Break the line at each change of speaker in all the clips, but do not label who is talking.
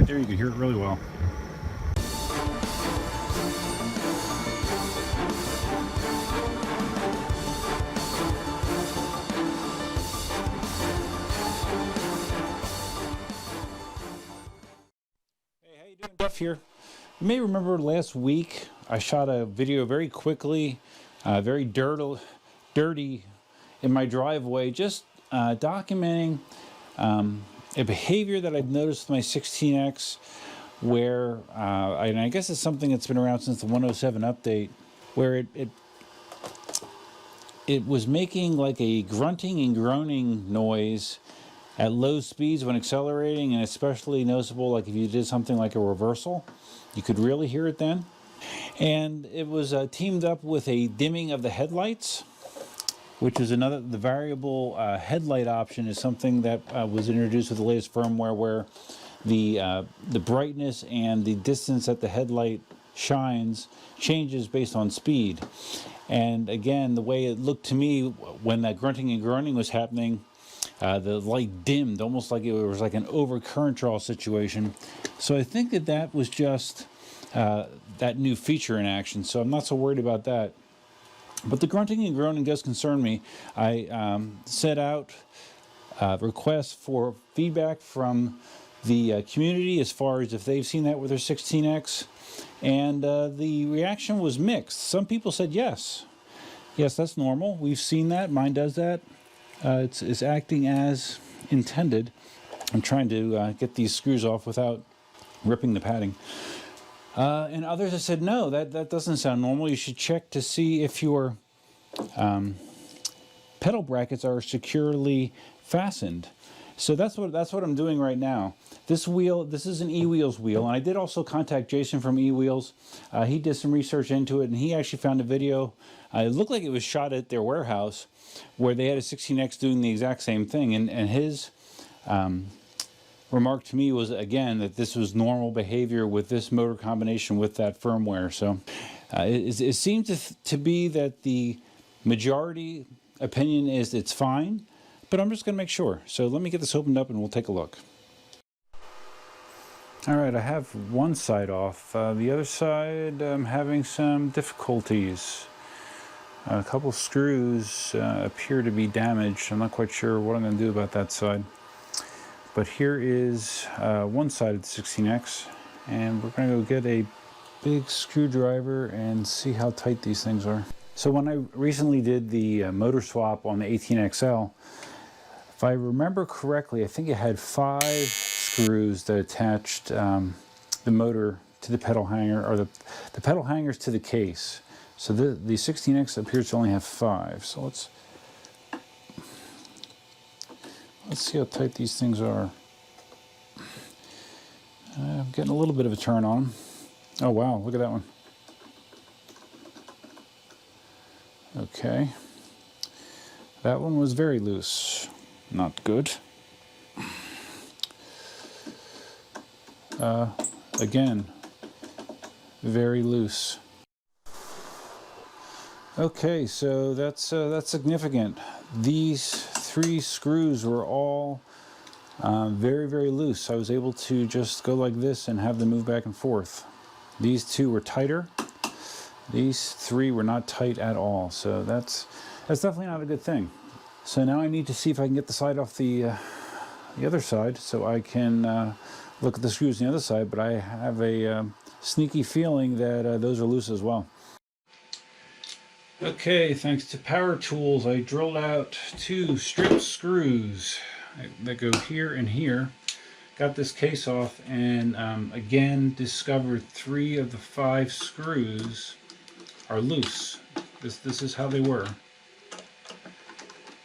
right there, you can hear it really well. Hey, how you doing? Jeff here. You may remember last week I shot a video very quickly, very dirty in my driveway, just documenting a behavior that I've noticed with my 16X where, and I guess it's something that's been around since the 107 update, where it was making like a grunting and groaning noise at low speeds when accelerating, and especially noticeable like if you did something like a reversal, you could really hear it then. And it was teamed up with a dimming of the headlights, which is the variable headlight option is something that was introduced with the latest firmware, where the brightness and the distance that the headlight shines changes based on speed. And again, the way it looked to me when that grunting and groaning was happening, the light dimmed, almost like it was like an overcurrent draw situation. So I think that was just that new feature in action, so I'm not so worried about that. But the grunting and groaning does concern me. I set out requests for feedback from the community as far as if they've seen that with their 16X, and the reaction was mixed. Some people said yes, that's normal, we've seen that, mine does that. It's acting as intended. I'm trying to get these screws off without ripping the padding. And others have said, no, that doesn't sound normal. You should check to see if your pedal brackets are securely fastened. So that's what I'm doing right now. This is an eWheels wheel, and I did also contact Jason from eWheels. He did some research into it, and he actually found a video. It looked like it was shot at their warehouse, where they had a 16X doing the exact same thing, and his remark to me was, again, that this was normal behavior with this motor combination with that firmware. So it seems to be that the majority opinion is it's fine, but I'm just going to make sure. So let me get this opened up and we'll take a look. All right, I have one side off. The other side, I'm having some difficulties. A couple screws appear to be damaged. I'm not quite sure what I'm going to do about that side. But here is one side of the 16X, and we're going to go get a big screwdriver and see how tight these things are. So when I recently did the motor swap on the 18XL, if I remember correctly, I think it had 5 screws that attached the motor to the pedal hanger, or the pedal hangers to the case. So the 16X appears to only have 5. So let's see how tight these things are. I'm getting a little bit of a turn on them. Oh wow, look at that one. Okay. That one was very loose. Not good. Again, very loose. Okay, so that's significant. These 3 screws were all very, very loose. I was able to just go like this and have them move back and forth. These 2 were tighter. These 3 were not tight at all. So that's definitely not a good thing. So now I need to see if I can get the side off the other side, so I can look at the screws on the other side. But I have a sneaky feeling that those are loose as well. Okay, thanks to power tools, I drilled out 2 strip screws that go here and here. Got this case off, and again discovered 3 of the 5 screws are loose. This is how they were.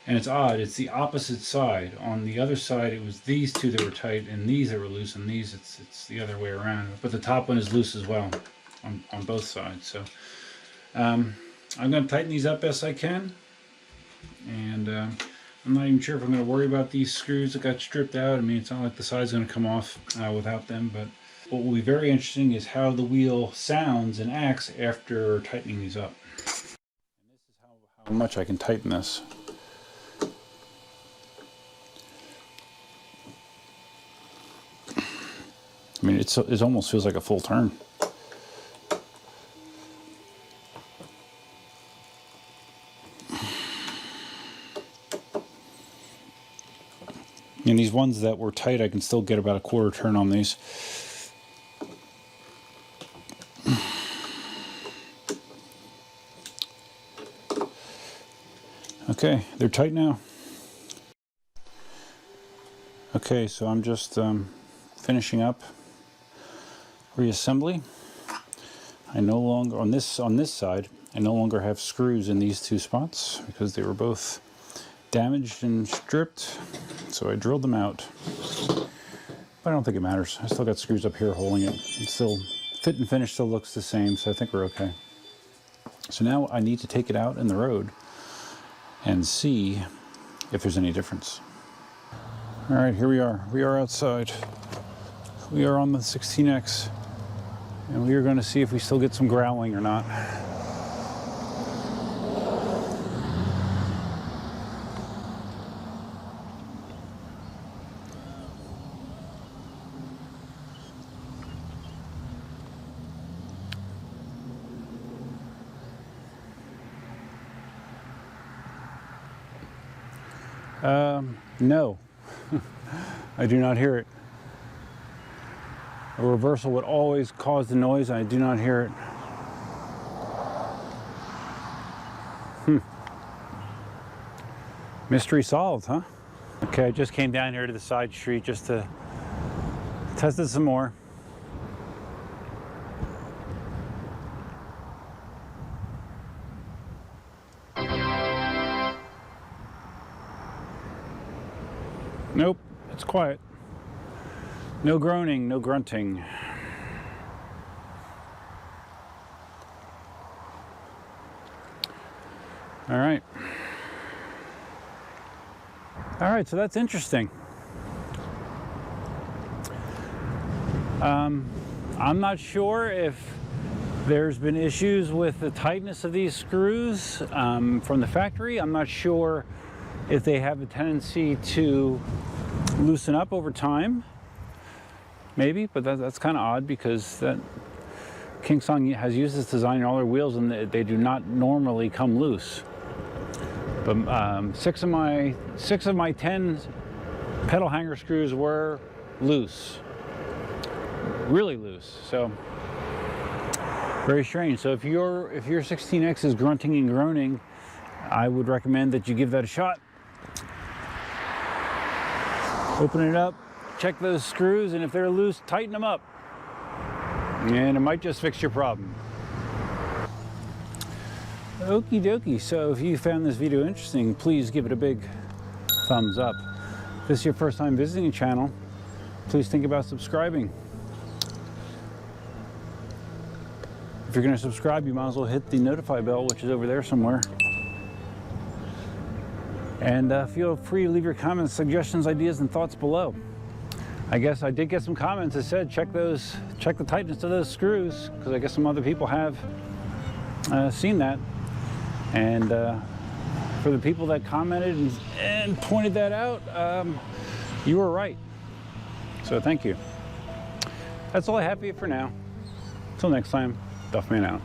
And it's odd, it's the opposite side. On the other side it was these 2 that were tight and these that were loose, and these it's the other way around. But the top one is loose as well on both sides. So I'm going to tighten these up best I can, and I'm not even sure if I'm going to worry about these screws that got stripped out. I mean, it's not like the side's going to come off without them, but what will be very interesting is how the wheel sounds and acts after tightening these up. And this is how much I can tighten this. I mean, it almost feels like a full turn. And these ones that were tight, I can still get about a quarter turn on these. Okay, they're tight now. Okay, so I'm just finishing up reassembly. I no longer, on this side, I no longer have screws in these two spots because they were both damaged and stripped. So I drilled them out. But I don't think it matters. I still got screws up here holding it. It's still, fit and finish still looks the same, so I think we're okay. So now I need to take it out in the road and see if there's any difference. All right, here we are. We are outside. We are on the 16X, and we are going to see if we still get some growling or not. No, I do not hear it. A reversal would always cause the noise, and I do not hear it. Mystery solved, huh? Okay, I just came down here to the side street just to test it some more. Nope, it's quiet. No groaning, no grunting. All right. All right, so that's interesting. I'm not sure if there's been issues with the tightness of these screws from the factory. I'm not sure if they have a tendency to loosen up over time. Maybe, but that's kind of odd because that KingSong has used this design in all their wheels and they do not normally come loose. But 6 of my 10 pedal hanger screws were loose, really loose. So very strange. So if your 16X is grunting and groaning, I would recommend that you give that a shot. Open it up, check those screws, and if they're loose, tighten them up. And it might just fix your problem. Okie dokie, so if you found this video interesting, please give it a big thumbs up. If this is your first time visiting the channel, please think about subscribing. If you're going to subscribe, you might as well hit the notify bell, which is over there somewhere. And feel free to leave your comments, suggestions, ideas, and thoughts below. I guess I did get some comments that said check the tightness of those screws, because I guess some other people have seen that. And for the people that commented and pointed that out, you were right. So thank you. That's all I have for you for now. Until next time, Duffman out.